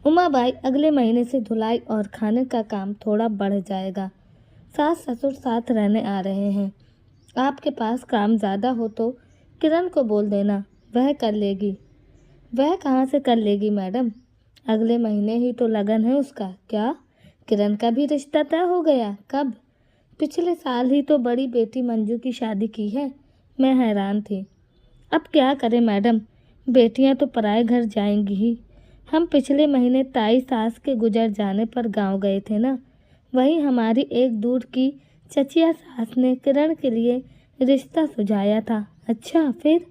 उमाबाई, अगले महीने से धुलाई और खाने का काम थोड़ा बढ़ जाएगा। सास ससुर साथ रहने आ रहे हैं। आपके पास काम ज़्यादा हो तो किरण को बोल देना, वह कर लेगी। वह कहाँ से कर लेगी मैडम? अगले महीने ही तो लगन है उसका। क्या किरण का भी रिश्ता तय हो गया? कब? पिछले साल ही तो बड़ी बेटी मंजू की शादी की है। मैं हैरान थी। अब क्या करें मैडम, बेटियां तो पराए घर जाएंगी ही। हम पिछले महीने ताई सास के गुजर जाने पर गांव गए थे ना। वहीं हमारी एक दूर की चचिया सास ने किरण के लिए रिश्ता सुझाया था। अच्छा, फिर?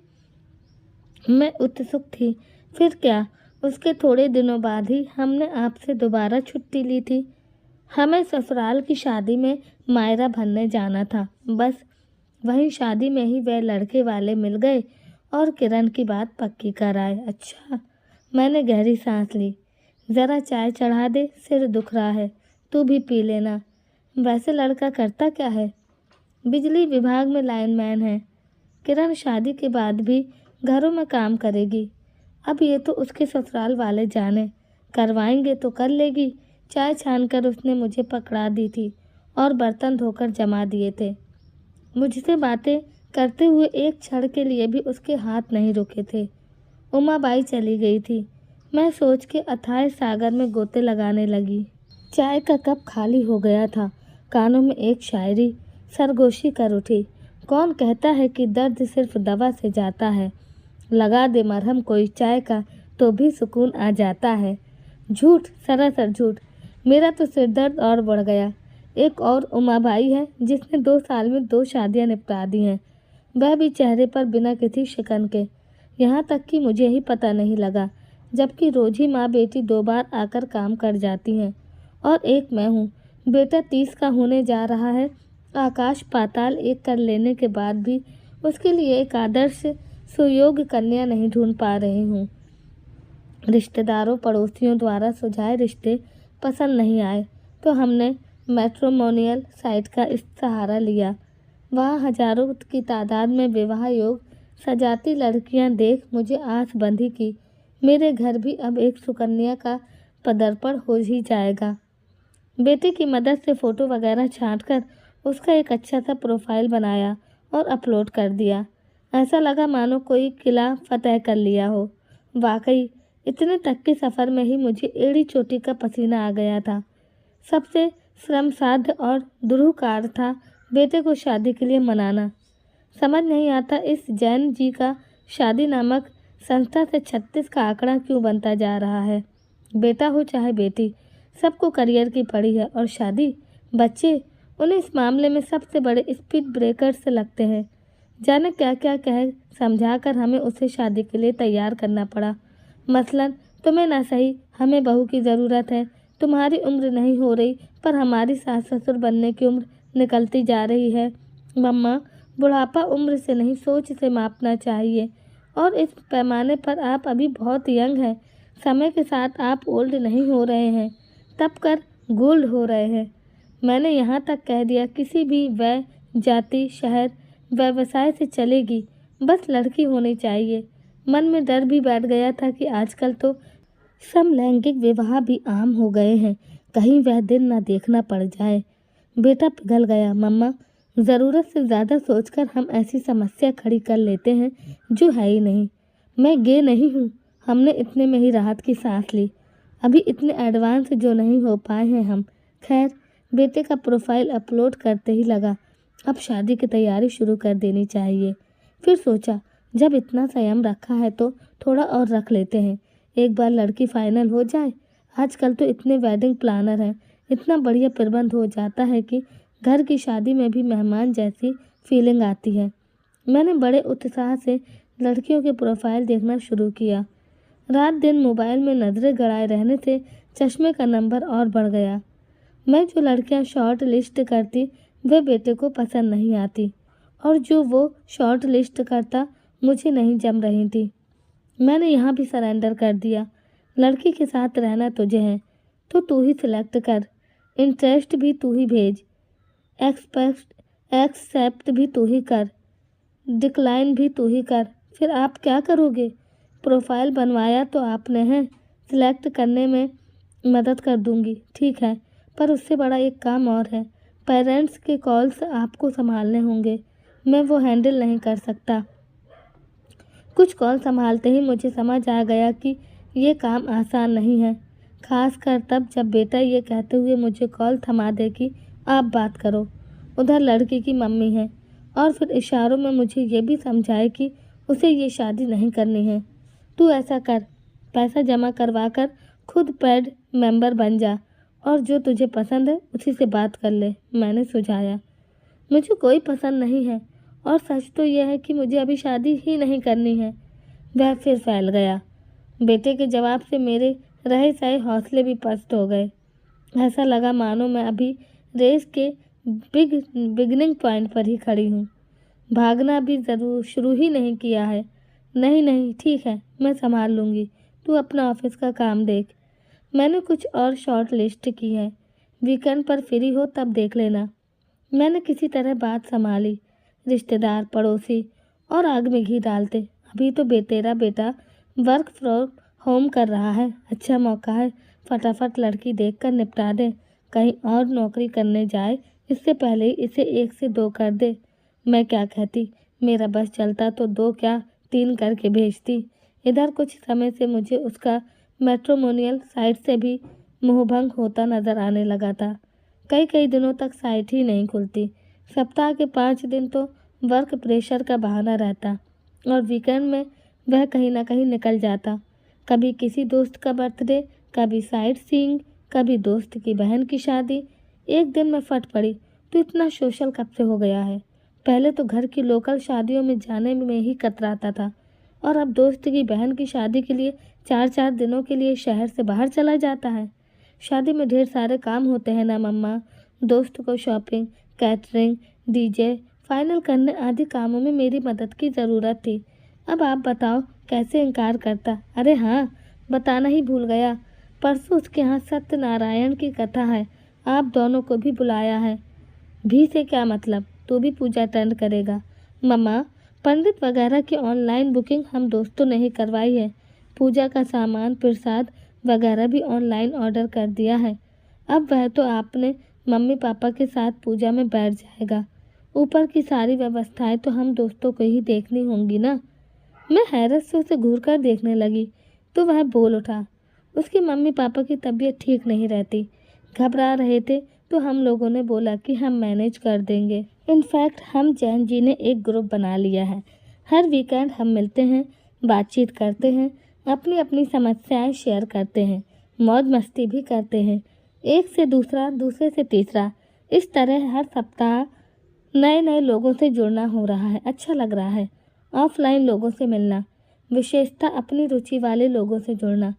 मैं उत्सुक थी। फिर क्या? उसके थोड़े दिनों बाद ही हमने आपसे दोबारा छुट्टी ली थी। हमें ससुराल की शादी में मायरा भरने जाना था। बस वहीं शादी में ही वह लड़के वाले मिल गए और किरण की बात पक्की कर आए। अच्छा, मैंने गहरी सांस ली। ज़रा चाय चढ़ा दे, सिर दुख रहा है। तू भी पी लेना। वैसे लड़का करता क्या है? बिजली विभाग में लाइनमैन है। किरण शादी के बाद भी घरों में काम करेगी। अब ये तो उसके ससुराल वाले जाने, करवाएंगे तो कर लेगी। चाय छानकर उसने मुझे पकड़ा दी थी और बर्तन धोकर जमा दिए थे। मुझसे बातें करते हुए एक क्षण के लिए भी उसके हाथ नहीं रुके थे। उमाबाई चली गई थी। मैं सोच के अथाह सागर में गोते लगाने लगी। चाय का कप खाली हो गया था। कानों में एक शायरी सरगोशी कर उठी। कौन कहता है कि दर्द सिर्फ दवा से जाता है? लगा दे मरहम कोई चाय का तो भी सुकून आ जाता है। झूठ, सरासर झूठ। मेरा तो सिरदर्द और बढ़ गया। एक और उमाबाई है जिसने 2 साल में 2 शादियां निपटा दी हैं, वह भी चेहरे पर बिना किसी शिकन के। यहाँ तक कि मुझे ही पता नहीं लगा, जबकि रोज ही माँ बेटी 2 बार आकर काम कर जाती हैं। और एक मैं हूँ। बेटा 30 का होने जा रहा है। आकाश पाताल एक कर लेने के बाद भी उसके लिए एक आदर्श सुयोग्य कन्या नहीं ढूंढ पा रही हूँ। रिश्तेदारों पड़ोसियों द्वारा सुझाए रिश्ते पसंद नहीं आए तो हमने मैट्रिमोनियल साइट का सहारा लिया। वहाँ हजारों की तादाद में विवाह योग सजाती लड़कियाँ देख मुझे आस बंधी की मेरे घर भी अब एक सुकन्या का पदार्पण हो ही जाएगा। बेटे की मदद से फ़ोटो वगैरह छांटकर उसका एक अच्छा सा प्रोफाइल बनाया और अपलोड कर दिया। ऐसा लगा मानो कोई किला फतह कर लिया हो। वाकई इतने तक के सफ़र में ही मुझे एड़ी चोटी का पसीना आ गया था। सबसे श्रमसाध्य और दुरूह कार्य था बेटे को शादी के लिए मनाना। समझ नहीं आता इस जैन जी का शादी नामक संस्था से 36 का आंकड़ा क्यों बनता जा रहा है। बेटा हो चाहे बेटी, सबको करियर की पड़ी है और शादी, बच्चे, उन्हें इस मामले में सबसे बड़े स्पीड ब्रेकर से लगते हैं। जाने क्या क्या कह समझा कर हमें उसे शादी के लिए तैयार करना पड़ा। मसलन, तुम्हें ना सही, हमें बहू की ज़रूरत है। तुम्हारी उम्र नहीं हो रही पर हमारी सास ससुर बनने की उम्र निकलती जा रही है। मम्मा, बुढ़ापा उम्र से नहीं सोच से मापना चाहिए और इस पैमाने पर आप अभी बहुत यंग हैं। समय के साथ आप ओल्ड नहीं हो रहे हैं, तब कर गोल्ड हो रहे हैं। मैंने यहाँ तक कह दिया किसी भी वय, जाति, शहर, व्यवसाय से चलेगी, बस लड़की होनी चाहिए। मन में डर भी बैठ गया था कि आजकल तो समलैंगिक विवाह भी आम हो गए हैं, कहीं वह दिन न देखना पड़ जाए। बेटा पिघल गया। मम्मा, ज़रूरत से ज़्यादा सोचकर हम ऐसी समस्या खड़ी कर लेते हैं जो है ही नहीं। मैं गे नहीं हूँ। हमने इतने में ही राहत की सांस ली। अभी इतने एडवांस जो नहीं हो पाए हैं हम। खैर, बेटे का प्रोफाइल अपलोड करते ही लगा अब शादी की तैयारी शुरू कर देनी चाहिए। फिर सोचा जब इतना संयम रखा है तो थोड़ा और रख लेते हैं। एक बार लड़की फाइनल हो जाए। आजकल तो इतने वेडिंग प्लानर हैं, इतना बढ़िया प्रबंध हो जाता है कि घर की शादी में भी मेहमान जैसी फीलिंग आती है। मैंने बड़े उत्साह से लड़कियों के प्रोफाइल देखना शुरू किया। रात दिन मोबाइल में नज़रें गड़ाए रहने से चश्मे का नंबर और बढ़ गया। मैं जो लड़कियां शॉर्ट लिस्ट करती वे बेटे को पसंद नहीं आती और जो वो शॉर्ट लिस्ट करता मुझे नहीं जम रही थी। मैंने यहाँ भी सरेंडर कर दिया। लड़की के साथ रहना तुझे है तो तू ही सिलेक्ट कर, इंटरेस्ट भी तू ही भेज, एक्सेप्ट भी तू ही कर, डिक्लाइन भी तू ही कर। फिर आप क्या करोगे? प्रोफाइल बनवाया तो आपने है, सिलेक्ट करने में मदद कर दूंगी, ठीक है, पर उससे बड़ा एक काम और है। पेरेंट्स के कॉल्स आपको संभालने होंगे, मैं वो हैंडल नहीं कर सकता। कुछ कॉल संभालते ही मुझे समझ आ गया कि ये काम आसान नहीं है, खासकर तब जब बेटा ये कहते हुए मुझे कॉल थमा दे कि आप बात करो। उधर लड़की की मम्मी है और फिर इशारों में मुझे ये भी समझाए कि उसे ये शादी नहीं करनी है। तू ऐसा कर, पैसा जमा करवा कर खुद पेड मेंबर बन जा और जो तुझे पसंद है उसी से बात कर ले, मैंने सुझाया। मुझे कोई पसंद नहीं है और सच तो यह है कि मुझे अभी शादी ही नहीं करनी है। वह फिर फैल गया। बेटे के जवाब से मेरे रहे सहे हौसले भी पस्त हो गए। ऐसा लगा मानो मैं अभी रेस के बिगनिंग पॉइंट पर ही खड़ी हूँ। भागना भी ज़रूर शुरू ही नहीं किया है। नहीं नहीं, ठीक है, मैं संभाल लूँगी, तू अपना ऑफिस का काम देख। मैंने कुछ और शॉर्ट लिस्ट की है, वीकेंड पर फ्री हो तब देख लेना। मैंने किसी तरह बात संभाली। रिश्तेदार, पड़ोसी और आग में घी डालते। अभी तो तेरा बेटा वर्क फ्रॉम होम कर रहा है, अच्छा मौका है, फटाफट लड़की देखकर निपटा दे। कहीं और नौकरी करने जाए इससे पहले ही इसे 1 से 2 कर दे। मैं क्या कहती, मेरा बस चलता तो 2 क्या 3 करके भेजती। इधर कुछ समय से मुझे उसका मैट्रिमोनियल साइट से भी मोहभंग होता नजर आने लगा था। कई दिनों तक साइट ही नहीं खुलती। सप्ताह के 5 दिन तो वर्क प्रेशर का बहाना रहता और वीकेंड में वह कहीं ना कहीं निकल जाता। कभी किसी दोस्त का बर्थडे, कभी साइट सीइंग, कभी दोस्त की बहन की शादी। एक दिन मैं फट पड़ी, तो इतना सोशल कब से हो गया है? पहले तो घर की लोकल शादियों में जाने में ही कतराता था और अब दोस्त की बहन की शादी के लिए 4-4 दिनों के लिए शहर से बाहर चला जाता है। शादी में ढेर सारे काम होते हैं ना मम्मा। दोस्त को शॉपिंग, कैटरिंग, डीजे फाइनल करने आदि कामों में मेरी मदद की ज़रूरत थी। अब आप बताओ कैसे इनकार करता। अरे हाँ, बताना ही भूल गया, परसों उसके यहाँ सत्यनारायण की कथा है, आप दोनों को भी बुलाया है। भी से क्या मतलब, तू भी पूजा अटेंड करेगा? मम्मा, पंडित वगैरह की ऑनलाइन बुकिंग हम दोस्तों ने ही करवाई है। पूजा का सामान, प्रसाद वगैरह भी ऑनलाइन ऑर्डर कर दिया है। अब वह तो आपने मम्मी पापा के साथ पूजा में बैठ जाएगा। ऊपर की सारी व्यवस्थाएं तो हम दोस्तों को ही देखनी होंगी ना। मैं हैरत से उसे घूर कर देखने लगी तो वह बोल उठा, उसकी मम्मी पापा की तबीयत ठीक नहीं रहती, घबरा रहे थे, तो हम लोगों ने बोला कि हम मैनेज कर देंगे। इनफैक्ट हम जैन जी ने एक ग्रुप बना लिया है। हर वीकेंड हम मिलते हैं, बातचीत करते हैं, अपनी अपनी समस्याएं शेयर करते हैं, मौज मस्ती भी करते हैं। एक से दूसरा, दूसरे से तीसरा, इस तरह हर सप्ताह नए नए लोगों से जुड़ना हो रहा है। अच्छा लग रहा है ऑफलाइन लोगों से मिलना, विशेषता अपनी रुचि वाले लोगों से जुड़ना।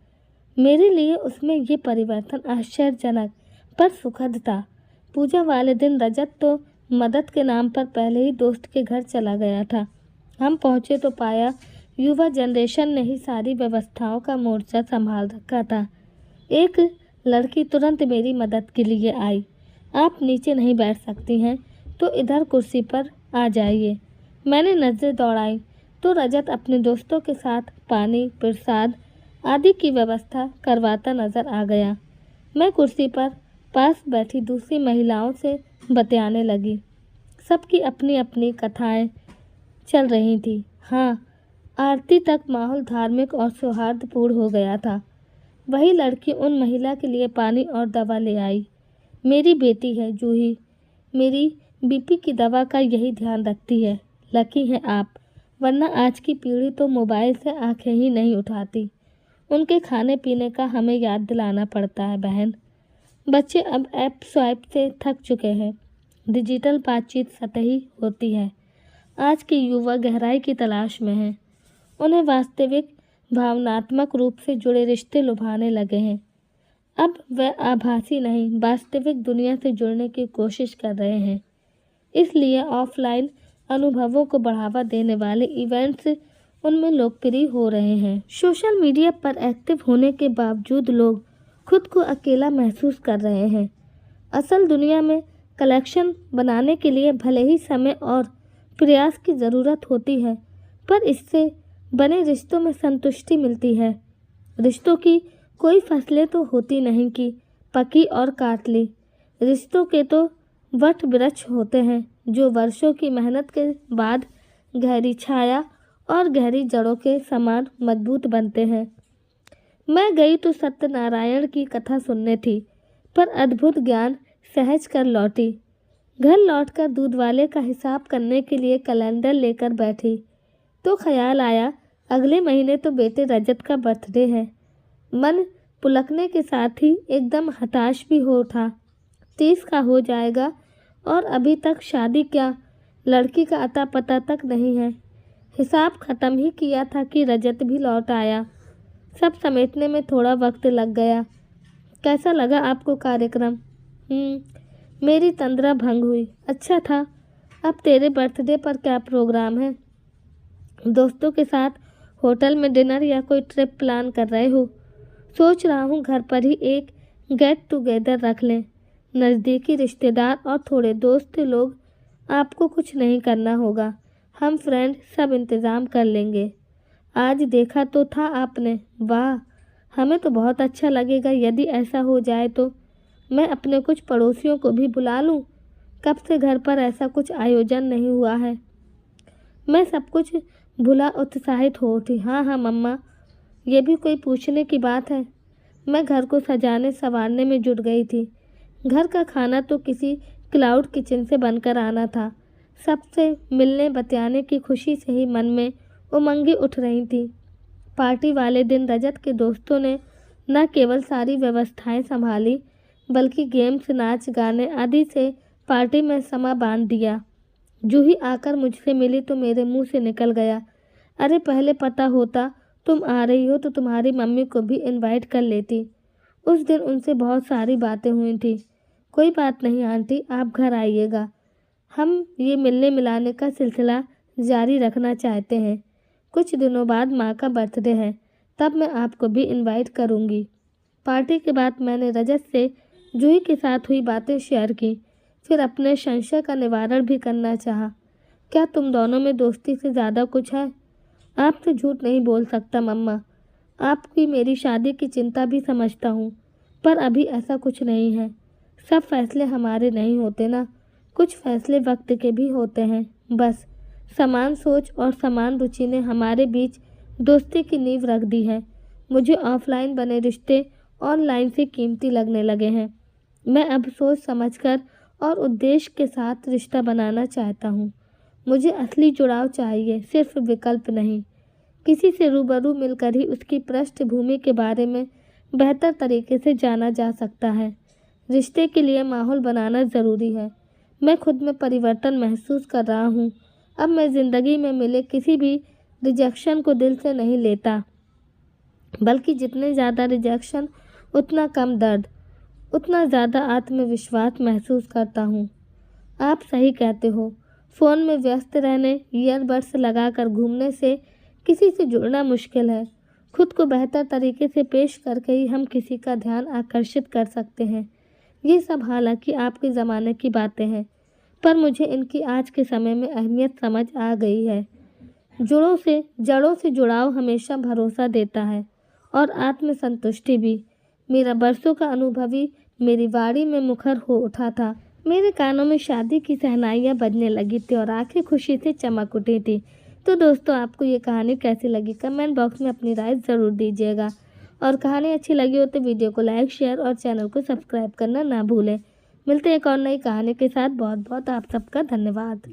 मेरे लिए उसमें ये परिवर्तन आश्चर्यजनक पर सुखद था। पूजा वाले दिन रजत तो मदद के नाम पर पहले ही दोस्त के घर चला गया था। हम पहुँचे तो पाया युवा जनरेशन ने ही सारी व्यवस्थाओं का मोर्चा संभाल रखा था। एक लड़की तुरंत मेरी मदद के लिए आई। आप नीचे नहीं बैठ सकती हैं तो इधर कुर्सी पर आ जाइए। मैंने नज़रें दौड़ाई तो रजत अपने दोस्तों के साथ पानी, प्रसाद आदि की व्यवस्था करवाता नजर आ गया। मैं कुर्सी पर पास बैठी दूसरी महिलाओं से बतियाने लगी। सबकी अपनी अपनी कथाएं चल रही थी। हाँ, आरती तक माहौल धार्मिक और सौहार्दपूर्ण हो गया था। वही लड़की उन महिला के लिए पानी और दवा ले आई। मेरी बेटी है जूही, मेरी बीपी की दवा का यही ध्यान रखती है। लकी हैं आप, वरना आज की पीढ़ी तो मोबाइल से आंखें ही नहीं उठाती। उनके खाने पीने का हमें याद दिलाना पड़ता है बहन। बच्चे अब ऐप स्वाइप से थक चुके हैं। डिजिटल बातचीत सतही होती है। आज के युवा गहराई की तलाश में हैं। उन्हें वास्तविक भावनात्मक रूप से जुड़े रिश्ते लुभाने लगे हैं। अब वह आभासी नहीं, वास्तविक दुनिया से जुड़ने की कोशिश कर रहे हैं। इसलिए ऑफलाइन अनुभवों को बढ़ावा देने वाले इवेंट्स उनमें लोकप्रिय हो रहे हैं। सोशल मीडिया पर एक्टिव होने के बावजूद लोग खुद को अकेला महसूस कर रहे हैं। असल दुनिया में कलेक्शन बनाने के लिए भले ही समय और प्रयास की ज़रूरत होती है, पर इससे बने रिश्तों में संतुष्टि मिलती है। रिश्तों की कोई फसलें तो होती नहीं कि पकी और काट ली। रिश्तों के तो वट वृक्ष होते हैं जो वर्षों की मेहनत के बाद गहरी छाया और गहरी जड़ों के समान मजबूत बनते हैं। मैं गई तो सत्यनारायण की कथा सुनने थी, पर अद्भुत ज्ञान सहज कर लौटी। घर लौटकर दूध वाले का हिसाब करने के लिए कैलेंडर लेकर बैठी तो ख्याल आया अगले महीने तो बेटे रजत का बर्थडे है। मन पुलकने के साथ ही एकदम हताश भी हो उठा। 30 का हो जाएगा और अभी तक शादी क्या, लड़की का अता पता तक नहीं है। हिसाब ख़त्म ही किया था कि रजत भी लौट आया। सब समेटने में थोड़ा वक्त लग गया। कैसा लगा आपको कार्यक्रम? मेरी तंद्रा भंग हुई। अच्छा था। अब तेरे बर्थडे पर क्या प्रोग्राम है? दोस्तों के साथ होटल में डिनर या कोई ट्रिप प्लान कर रहे हो? सोच रहा हूँ घर पर ही एक गेट टुगेदर रख लें। नज़दीकी रिश्तेदार और थोड़े दोस्त लोग। आपको कुछ नहीं करना होगा, हम फ्रेंड सब इंतज़ाम कर लेंगे। आज देखा तो था आपने, वाह, हमें तो बहुत अच्छा लगेगा यदि ऐसा हो जाए तो। मैं अपने कुछ पड़ोसियों को भी बुला लूँ? कब से घर पर ऐसा कुछ आयोजन नहीं हुआ है। मैं सब कुछ भुला उत्साहित हो उठी। हाँ हाँ मम्मा, ये भी कोई पूछने की बात है। मैं घर को सजाने संवारने में जुट गई थी। घर का खाना तो किसी क्लाउड किचन से बनकर आना था। सबसे मिलने बतियाने की खुशी से ही मन में उमंगें उठ रही थी। पार्टी वाले दिन रजत के दोस्तों ने न केवल सारी व्यवस्थाएं संभाली बल्कि गेम्स, नाच गाने आदि से पार्टी में समा बांध दिया। जूही आकर मुझसे मिली तो मेरे मुंह से निकल गया, अरे पहले पता होता तुम आ रही हो तो तुम्हारी मम्मी को भी इनवाइट कर लेती। उस दिन उनसे बहुत सारी बातें हुई थी। कोई बात नहीं आंटी, आप घर आइएगा। हम ये मिलने मिलाने का सिलसिला जारी रखना चाहते हैं। कुछ दिनों बाद माँ का बर्थडे है, तब मैं आपको भी इनवाइट करूँगी। पार्टी के बाद मैंने रजत से जूही के साथ हुई बातें शेयर की, फिर अपने संशय का निवारण भी करना चाहा। क्या तुम दोनों में दोस्ती से ज़्यादा कुछ है? आपसे झूठ नहीं बोल सकता मम्मा, आपकी मेरी शादी की चिंता भी समझता हूँ, पर अभी ऐसा कुछ नहीं है। सब फैसले हमारे नहीं होते ना, कुछ फैसले वक्त के भी होते हैं। बस समान सोच और समान रुचि ने हमारे बीच दोस्ती की नींव रख दी है। मुझे ऑफलाइन बने रिश्ते ऑनलाइन से कीमती लगने लगे हैं। मैं अब सोच समझकर और उद्देश्य के साथ रिश्ता बनाना चाहता हूँ। मुझे असली जुड़ाव चाहिए, सिर्फ विकल्प नहीं। किसी से रूबरू मिलकर ही उसकी पृष्ठभूमि के बारे में बेहतर तरीके से जाना जा सकता है। रिश्ते के लिए माहौल बनाना ज़रूरी है। मैं खुद में परिवर्तन महसूस कर रहा हूँ। अब मैं ज़िंदगी में मिले किसी भी रिजेक्शन को दिल से नहीं लेता, बल्कि जितने ज़्यादा रिजेक्शन उतना कम दर्द, उतना ज़्यादा आत्मविश्वास महसूस करता हूँ। आप सही कहते हो, फ़ोन में व्यस्त रहने, ईयरबड्स लगाकर घूमने से किसी से जुड़ना मुश्किल है। खुद को बेहतर तरीके से पेश करके ही हम किसी का ध्यान आकर्षित कर सकते हैं। ये सब हालांकि आपके ज़माने की बातें हैं, पर मुझे इनकी आज के समय में अहमियत समझ आ गई है। जड़ों से जुड़ाव हमेशा भरोसा देता है और आत्मसंतुष्टि भी। मेरा बरसों का अनुभवी मेरी वाड़ी में मुखर हो उठा था। मेरे कानों में शादी की शहनाइयाँ बजने लगी थी और आंखें खुशी से चमक उठी थी। तो दोस्तों, आपको ये कहानी कैसी लगी कमेंट बॉक्स में अपनी राय ज़रूर दीजिएगा, और कहानी अच्छी लगी हो तो वीडियो को लाइक, शेयर और चैनल को सब्सक्राइब करना ना भूलें। मिलते हैं एक और नई कहानी के साथ। बहुत बहुत आप सबका धन्यवाद।